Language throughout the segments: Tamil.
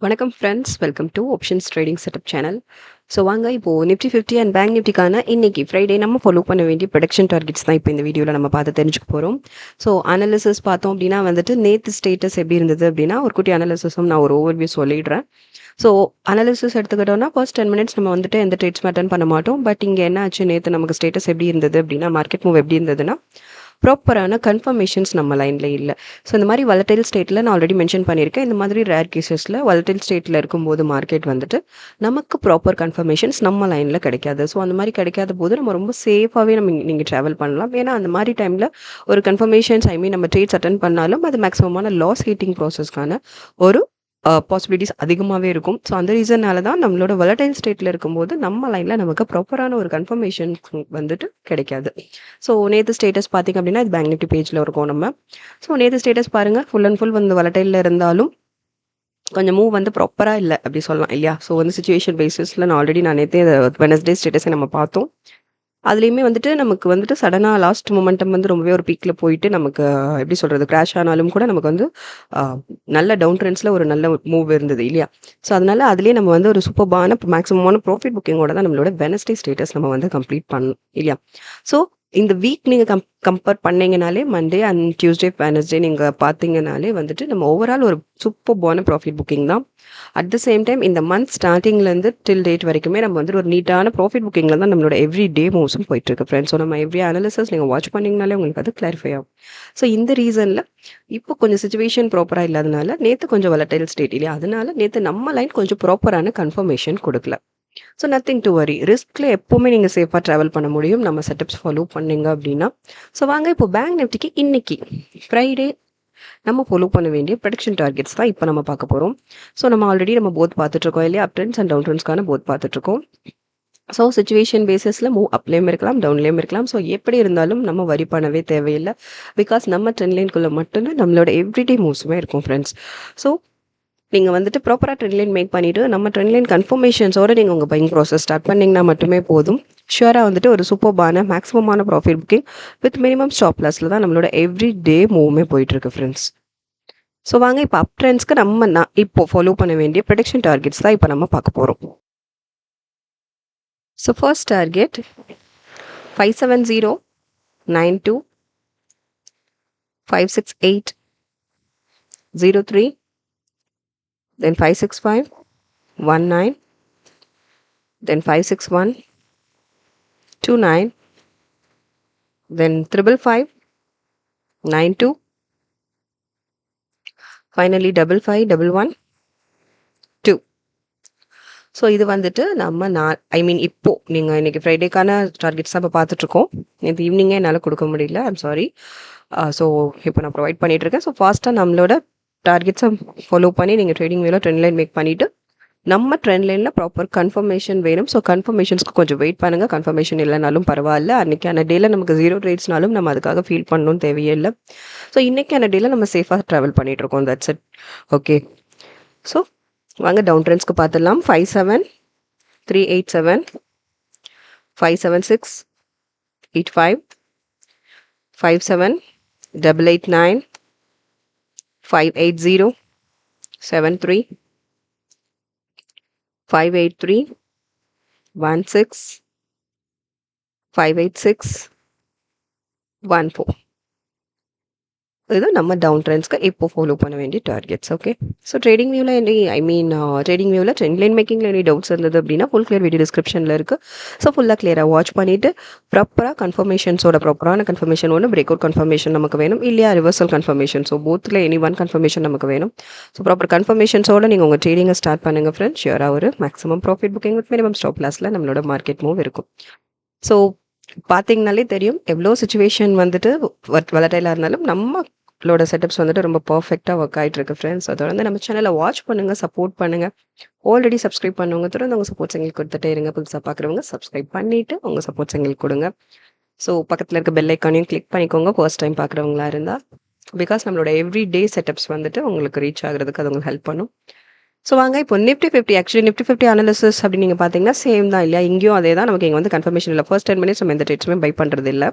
வணக்கம் friends, welcome to options trading setup channel. So வாங்க இப்போது நிஃப்டி 50 அண்ட் பேங்க் நிஃப்டிக்கான இன்னைக்கு ஃப்ரைடே நம்ம ஃபாலோ பண்ண வேண்டிய ப்ரொடக்ஷன் டார்கெட்ஸ் தான் இப்போ இந்த வீடியோவில் நம்ம பார்த்து தெரிஞ்சுக்க போகிறோம். ஸோ அனாலிசிஸ் பார்த்தோம் அப்படின்னா வந்துட்டு நேற்று ஸ்டேட்டஸ் எப்படி இருந்தது அப்படின்னா ஒரு குட்டி அனாலிசிஸும் நான் ஒரு ஓவர்வியூ சொல்லிடுறேன். ஸோ அனாலிசிஸ் எடுத்துக்கிட்டோம்னா ஃபர்ஸ்ட் 10 மினிட்ஸ் நம்ம வந்துட்டு எந்த ட்ரேட்ஸ் அட்டன் பண்ண மாட்டோம். பட் இங்கே என்ன ஆச்சு, நேற்று நமக்கு ஸ்டேட்டஸ் எப்படி இருந்தது அப்படின்னா மார்க்கெட் மூவ் எப்படி இருந்ததுன்னா ப்ராப்பரான கன்ஃபர்மேஷன்ஸ் நம்ம லைனில் இல்லை. ஸோ இந்த மாதிரி வலட்டைல் ஸ்டேட்டில் நான் ஆல்ரெடி மென்ஷன் பண்ணியிருக்கேன். இந்த மாதிரி ரேர் கேசஸில் வலட்டைல் ஸ்டேட்டில் இருக்கும்போது மார்க்கெட் வந்துட்டு நமக்கு ப்ராப்பர் கன்ஃபர்மேஷன்ஸ் நம்ம லைனில் கிடைக்காது. ஸோ அந்த மாதிரி கிடைக்காத போது நம்ம ரொம்ப சேஃபாகவே நீங்கள் ட்ராவல் பண்ணலாம். ஏன்னா அந்த மாதிரி டைமில் ஒரு கன்ஃபர்மேஷன்ஸ் நம்ம ட்ரேட்ஸ் அட்டன் பண்ணாலும் அது மேக்ஸிமமான லாஸ் ஹீட்டிங் ப்ராசஸ்க்கான ஒரு பாசிபிலிட்டிஸ் அதிகமாகவே இருக்கும். ஸோ அந்த ரீசனால தான் நம்மளோட வலடைல் ஸ்டேட்டில் இருக்கும்போது நம்ம லைனில் நமக்கு ப்ராப்பரான ஒரு கன்ஃபர்மேஷன் வந்துட்டு கிடைக்காது. ஸோ நேற்று ஸ்டேட்டஸ் பார்த்திங்க அப்படின்னா இது பேங்க் நிஃப்டி பேஜில் இருக்கும் நம்ம. ஸோ நேற்று ஸ்டேட்டஸ் பாருங்கள், ஃபுல் அண்ட் ஃபுல் வந்து வலடைலில் இருந்தாலும் கொஞ்சம் மூவ் வந்து ப்ராப்பராக இல்லை அப்படி சொல்லலாம் இல்லையா. ஸோ வந்து சுச்சுவேஷன் பேசிஸில் நான் ஆல்ரெடி நேற்றே வெனஸ்டே ஸ்டேட்டஸை நம்ம பார்த்தோம். அதுலேயுமே வந்துட்டு நமக்கு வந்துட்டு சடனாக லாஸ்ட் மொமெண்டம் வந்து ரொம்பவே ஒரு பீக்கில் போயிட்டு நமக்கு எப்படி சொல்கிறது கிராஷ் ஆனாலும் கூட நமக்கு வந்து நல்ல டவுன் ட்ரெண்ட்ஸில் ஒரு நல்ல மூவ் இருந்தது இல்லையா. ஸோ அதனால அதுலேயே நம்ம வந்து ஒரு சூப்பர்பான மேக்ஸிமமான ப்ராஃபிட் புக்கிங்கோட தான் நம்மளோட வெனஸ்டே ஸ்டேட்டஸ் நம்ம வந்து கம்ப்ளீட் பண்ணணும் இல்லையா. ஸோ இந்த வீக் நீங்கள் கம்பேர் பண்ணீங்கனாலே மண்டே அண்ட் டியூஸ்டே வெனஸ்டே நீங்கள் பார்த்தீங்கனாலே வந்துட்டு நம்ம ஓவரால் ஒரு சூப்பர்பான ப்ராஃபிட் புக்கிங் தான். அட் த சேம் டைம் இந்த மந்த் ஸ்டார்டிங்லேருந்து டில் டேட் வரைக்குமே நம்ம வந்து ஒரு நீட்டான ப்ராஃபிட் புக்கிங்கில் தான் நம்மளோட எவ்ரி டே மூவ்ஸும் போயிட்டுருக்கு ஃப்ரெண்ட்ஸ். ஸோ நம்ம எவ்ரி அனாலிசிஸ் நீங்கள் வாட்ச் பண்ணிங்கனாலே உங்களுக்கு அது கிளாரிஃபை ஆகும். ஸோ இந்த ரீசனில் இப்போ கொஞ்சம் சுச்சுவேஷன் ப்ராப்பராக இல்லாதனால நேற்று கொஞ்சம் வலட்டைல் ஸ்டேட் இல்லையா, அதனால நேற்று நம்ம லைன் கொஞ்சம் ப்ராப்பரான கன்ஃபர்மேஷன் கொடுக்கல. ஸோ நத்திங் டு வரி, ரிஸ்கில் எப்போவுமே நீங்கள் சேஃபாக ட்ராவல் பண்ண முடியும் நம்ம செட்டப்ஸ் ஃபாலோ பண்ணிங்க அப்படின்னா. ஸோ வாங்க இப்போ பேங்க் நிஃப்டிக்கு இன்னைக்கு ஃப்ரைடே நம்ம ஃபாலோ பண்ண வேண்டிய ப்ரொடக்ஷன் டார்கெட்ஸ் தான் இப்போ நம்ம பார்க்க போகிறோம். ஸோ நம்ம ஆல்ரெடி நம்ம போத் பார்த்துட்ருக்கோம் இல்லையா, அப் ட்ரெண்ட்ஸ் அண்ட் டவுன் ட்ரெண்ட்ஸ்க்கான போத் பார்த்துட்ருக்கோம். ஸோ சுச்சுவேஷன் பேசிஸில் மூவ் அப்லேயும் இருக்கலாம் டவுன்லேயும் இருக்கலாம். ஸோ எப்படி இருந்தாலும் நம்ம வரி பண்ணவே தேவையில்லை. பிகாஸ் நம்ம ட்ரெண்ட் லைனுக்குள்ளே மட்டும்தான் நம்மளோட எவ்ரிடே மூவ்ஸுமே இருக்கும் ஃப்ரெண்ட்ஸ். ஸோ நீங்கள் வந்துட்டு ப்ராப்பராக ட்ரெண்ட் லைன் மேக் பண்ணிவிட்டு நம்ம ட்ரெண்ட் லைன் கன்ஃபர்மேஷன்ஸோடு நீங்கள் உங்கள் பையிங் ப்ராசஸ் ஸ்டார்ட் பண்ணிங்கன்னா மட்டுமே போதும். ஷுவராக வந்துட்டு ஒரு சூப்பர்பான மேக்ஸிமமான profit booking with minimum stop லாஸில் தான் நம்மளோட எவ்ரி டே மூவுமே போயிட்டுருக்கு ஃப்ரெண்ட்ஸ். ஸோ வாங்க இப்போ அப் ட்ரெண்ட்ஸ்க்கு நம்ம இப்போ ஃபாலோ பண்ண வேண்டிய ப்ரொடக்ஷன் டார்கெட்ஸ் தான் இப்போ நம்ம பார்க்க போகிறோம். So first target 57092 56803, then 56519, then 56129, then 55592, finally 55112. So இது வந்துட்டு நம்ம இப்போது நீங்கள் இன்றைக்கி ஃப்ரைடேக்கான டார்கெட்ஸ் தான் இப்போ பார்த்துட்ருக்கோம். நேற்று ஈவினிங்கே என்னால் கொடுக்க முடியல, ஐம் சாரி. ஸோ இப்போ நான் ப்ரொவைட் பண்ணிகிட்ருக்கேன். ஸோ ஃபாஸ்ட்டாக நம்மளோட டார்கெட்ஸை ஃபாலோ பண்ணி நீங்கள் ட்ரேடிங் வேலை ட்ரெண்ட் லைன் மேக் பண்ணிவிட்டு நம்ம ட்ரெண்ட் லைனில் ப்ராப்பர் கன்ஃபர்மேஷன் வேணும். ஸோ கன்ஃபர்மேஷன்ஸ்க்கு கொஞ்சம் வெயிட் பண்ணுங்கள். கன்ஃபர்மேஷன் இல்லைனாலும் பரவாயில்ல, அன்றைக்கான டேயில் நமக்கு 0 ட்ரேட்ஸ்னாலும் நம்ம அதுக்காக ஃபீல் பண்ணணும்னு தேவையில்லை. ஸோ இன்றைக்கான டேயில் நம்ம சேஃபாக ட்ராவல் பண்ணிகிட்ருக்கோம். That's it. ஓகே, ஸோ வாங்க டவுன் ட்ரெண்ட்ஸ்க்கு பார்த்துடலாம். 57387, 57685, 57889, 58073, 583, 16, 586, 14. இது நம்ம டவுன் ட்ரெண்ட்ஸ்க்கு இப்போ ஃபாலோ பண்ண வேண்டிய டார்கெட்ஸ். ஓகே, ஸோ ட்ரேடிங் வியூவில் ட்ரேடிங் வியூவில் ட்ரெண்ட் லைன் மேக்கிங்கில் எனி டவுட்ஸ் இருந்தது அப்படின்னா ஃபுல் கிளியர் வீடியோ டிஸ்கிரிப்ஷனில் இருக்குது. ஸோ ஃபுல்லாக கிளியராக வாட்ச் பண்ணிவிட்டு ப்ராப்பராக ப்ராப்பரான கன்ஃபர்மேஷன் ஒன்று பிரேக் அவுட் கன்ஃபர்மேஷன் நமக்கு வேணும், இல்லையா ரிவர்சல் கன்ஃபர்மேஷன். ஸோ போத்தில் எனி ஒன் கன்ஃபர்மேஷன் நமக்கு வேணும். ஸோ ப்ராப்பர் கன்ஃபர்மேஷன்ஸோடு நீங்கள் உங்கள் ட்ரேடிங்கை ஸ்டார்ட் பண்ணுங்கள் ஃப்ரெண்ட்ஸ். ஷியராக ஒரு maximum profit booking with minimum stop லாஸில் நம்மளோட மார்க்கெட் மூவ் இருக்கும். ஸோ பார்த்தீங்கனாலே தெரியும் எவ்வளோ சுச்சுவேஷன் வந்துட்டு வலட்டைலாக இருந்தாலும் நம்மளோட செட்டப்ஸ் வந்துட்டு ரொம்ப பர்ஃபெக்டாக ஒர்க் ஆகிட்டு இருக்கு ஃப்ரெண்ட்ஸ். அதை வந்து நம்ம சேனலை வாட்ச் பண்ணுங்கள், சப்போர்ட் பண்ணுங்கள். ஆல்ரெடி சப்ஸ்கிரைப் பண்ணுவங்க தொடர்ந்து உங்கள் சப்போர்ட்ஸ் எங்களுக்கு கொடுத்துட்டே இருங்க. புதுசாக பார்க்குறவங்க சப்ஸ்கிரைப் பண்ணிவிட்டு உங்கள் சப்போர்ட்ஸ் எங்களுக்கு கொடுங்க. ஸோ பக்கத்தில் இருக்க பெல் ஐக்கானையும் கிளிக் பண்ணிக்கோங்க ஃபர்ஸ்ட் டைம் பார்க்குறவங்களா இருந்தால். பிகாஸ் நம்மளோட எவ்ரி டே செட்டப்ஸ் வந்துட்டு உங்களுக்கு ரீச் ஆகிறதுக்கு அது உங்களுக்கு ஹெல்ப் பண்ணும். ஸோ வாங்க இப்போ நிஃப்டி 50 ஆக்சுவலி நிஃப்டி 50 அனாலிசிஸ் அப்படி நீங்கள் பார்த்தீங்கன்னா சேம் தான் இல்லையா? இங்கேயும் அதே தான். நமக்கு இங்கே வந்து கன்ஃபர்மேஷன் இல்லை. ஃபர்ஸ்ட் 10 மினிட்ஸ் நம்ம எந்த ட்ரேட்ஸுமே பை பண்ணுறது இல்லை.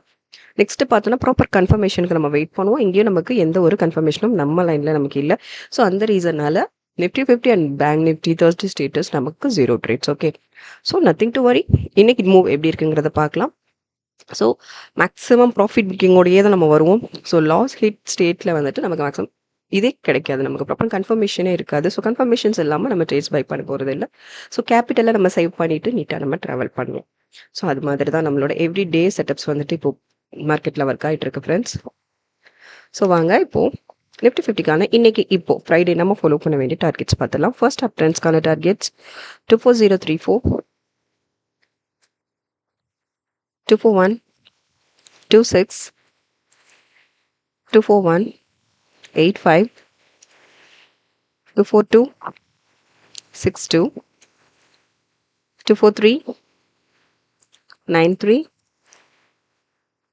நெக்ஸ்ட் பார்த்தோன்னா ப்ராப்பர் கன்ஃபர்மேஷனுக்கு நம்ம வெயிட் பண்ணுவோம். இங்கேயும் நமக்கு எந்த ஒரு கன்ஃபர்மேஷனும் நம்ம லைனில் நமக்கு இல்லை. ஸோ அந்த ரீசனால Nifty 50 and bank Nifty Thursday status நமக்கு 0 trades. Okay, so nothing to worry. இன்னைக்கு மூவ் எப்படி இருக்குங்கிறத பார்க்கலாம். ஸோ மேக்ஸிமம் ப்ராஃபிட் புக்கிங்கோடையே தான் நம்ம வருவோம். ஸோ லாஸ் ஹிட் ஸ்டேட்டில் வந்துட்டு நமக்கு மேக்ஸிமம் இதே கிடைக்காது. நமக்கு ப்ராப்பர் கன்ஃபர்மேஷனே இருக்காது. ஸோ கன்ஃபர்மேஷன்ஸ் இல்லாமல் நம்ம ட்ரேட்ஸ் பை பண்ண போகிறது இல்லை. ஸோ கேபிட்டலை நம்ம சேவ் பண்ணிவிட்டு நீட்டாக நம்ம ட்ராவல் பண்ணுவோம். ஸோ அது மாதிரி தான் நம்மளோட எவ்ரி டே செட்டப்ஸ் வந்துட்டு இப்போது மார்க்கெட்டில் ஒர்க் ஆகிட்டு இருக்கு ஃப்ரெண்ட்ஸ். ஸோ வாங்க இப்போது நிஃப்டி 50க்கான இன்னைக்கு இப்போ ஃப்ரைடே நம்ம ஃபாலோ பண்ண வேண்டிய டார்கெட்ஸ் பார்த்துலாம். ஃபர்ஸ்ட் அப் ட்ரெண்ட்ஸ்க்கான டார்கெட்ஸ் 24034, 241, 26, 241, 85, 242, 62, 243, 93,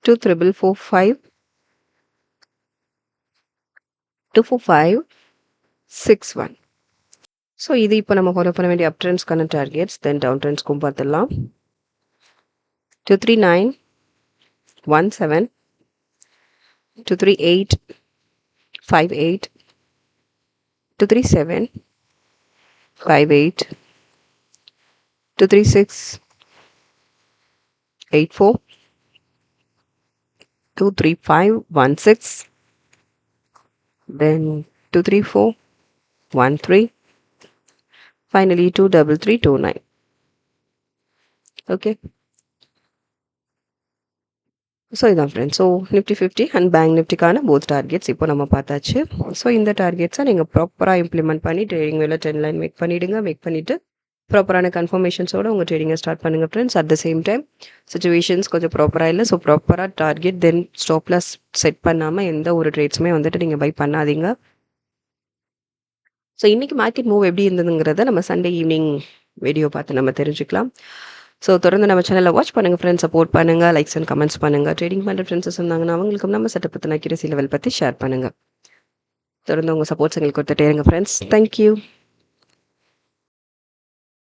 24445, 245, 61. ஸோ இது இப்போ நம்ம ஃபாலோ பண்ண வேண்டிய அப் ட்ரெண்ட்ஸ்க்கான டார்கெட்ஸ். தென் டவுன் ட்ரெண்ட்ஸ்க்கும் பார்த்துடலாம். 239, 17, 238, 58, 237, 58, 236, 84, 235, 16, then 234, 13, finally 23329. Okay. ஸோ இதான் friends. So Nifty 50 and bank நிஃப்டிக்கான போத் டார்கெட்ஸ் இப்போ நம்ம பார்த்தாச்சு. ஸோ இந்த டார்கெட்ஸை நீங்கள் ப்ராப்பராக இம்ப்ளிமெண்ட் பண்ணி ட்ரேடிங் வேலை 10 லைன் மேக் பண்ணிவிட்டு ப்ராப்பரான கன்ஃபர்மேஷன்ஸோட உங்கள் ட்ரேடிங்கை ஸ்டார்ட் பண்ணுங்கள் friends. At the same time situations கொஞ்சம் ப்ராப்பராக இல்லை. ஸோ ப்ராப்பராக டார்கெட் தென் ஸ்டாப்லாஸ் செட் பண்ணாமல் எந்த ஒரு ட்ரேட்ஸுமே வந்துட்டு நீங்கள் பை பண்ணாதீங்க. ஸோ இன்றைக்கி மார்க்கெட் மூவ் எப்படி இருந்ததுங்கிறத நம்ம சண்டே ஈவினிங் வீடியோ பார்த்து நம்ம தெரிஞ்சுக்கலாம். ஸோ தொடர்ந்து நம்ம சேனலில் வாட்ச் பண்ணுங்கள் ஃப்ரெண்ட்ஸ், சப்போர்ட் பண்ணுங்கள், லைக்ஸ் அண்ட் கமெண்ட்ஸ் பண்ணுங்கள். ட்ரேடிங் பண்ணுற ஃப்ரெண்ட்ஸ் இருந்தாங்கன்னா அவங்களுக்கும் நம்ம செட்டப் பற்றின அக்யூரசி லெவல் பற்றி ஷேர் பண்ணுங்கள். தொடர்ந்து உங்கள் சப்போர்ட்ஸ் எங்களுக்கு கொடுத்துட்டே இருங்க ஃப்ரெண்ட்ஸ். தேங்க்யூ.